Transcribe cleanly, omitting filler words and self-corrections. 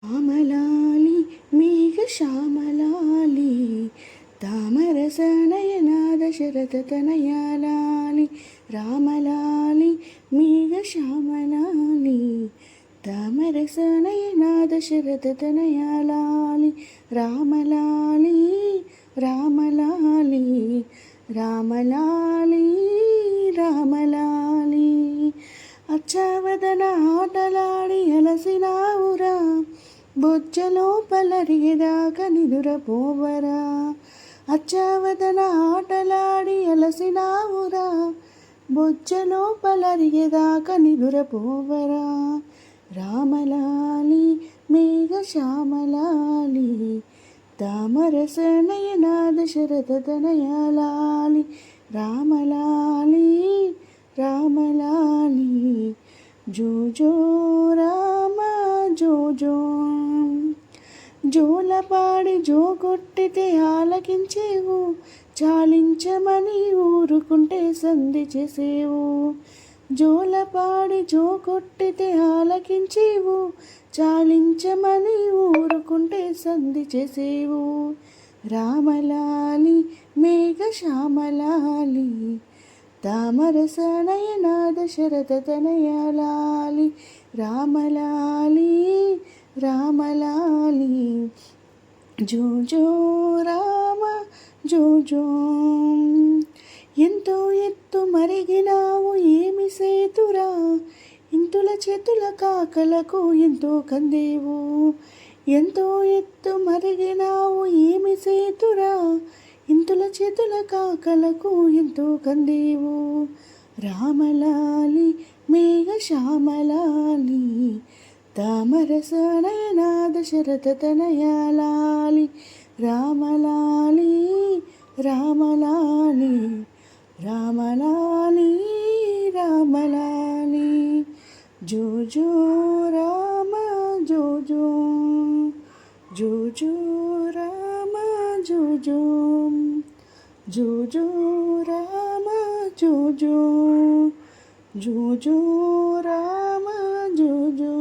ఆమలాలి మేఘశ్యామలాలి తామరసనయనా దశరథతనయాలాలి రామలాలి మేఘశ్యామలాలి తామరసనయనా దశరథతనయాలాలి రామలాలి రామలాలి రామలాలి రామలాలి అచ్చావదన ఆటలాడి అలసినావురా బొజ్జలో పలరిగేదాకా నిదురపోవరా అచ్చావదన ఆటలాడి అలసినావురా బొజ్జలో పలరిగేదాకా నిదురపోవరా రామలాలి మేఘశ్యామలాలి తామరసనయనా దశరథతనయాలాలి రామలాలి రామలాలి జోజో రామ జోజో జోలపాడి జోగొట్టితే ఆలకించేవు చాలించమని ఊరుకుంటే సంధి చేసేవు జోలపాడి జోగొట్టితే ఆలకించేవు చాలించమని ఊరుకుంటే సంధి చేసేవు రామలాలి మేఘశ్యామలాలి తామరసనయనా దశరథతనయాలాలి రామలాలి రామలాలి జోజో రామ జోజో ఎంతో ఎత్తు మరిగినావు ఏమి సేతురా ఇంతుల చేతుల కాకలకు ఎంతో కందేవు ఎంతో ఎత్తు మరిగినావు ఏమి సేతురా ఇంతుల చేతుల కాకలకు ఎంతో కందేవు రామలాలి మేఘశ్యామలాలి తామరసనయనా దశరథతనయాలాలి రామలాలి రామలాలి రామలాలి రామలాలి జోజో రామ జోజో జోజో రామ జోజో జోజో రామ జోజో జోజో రామ జోజో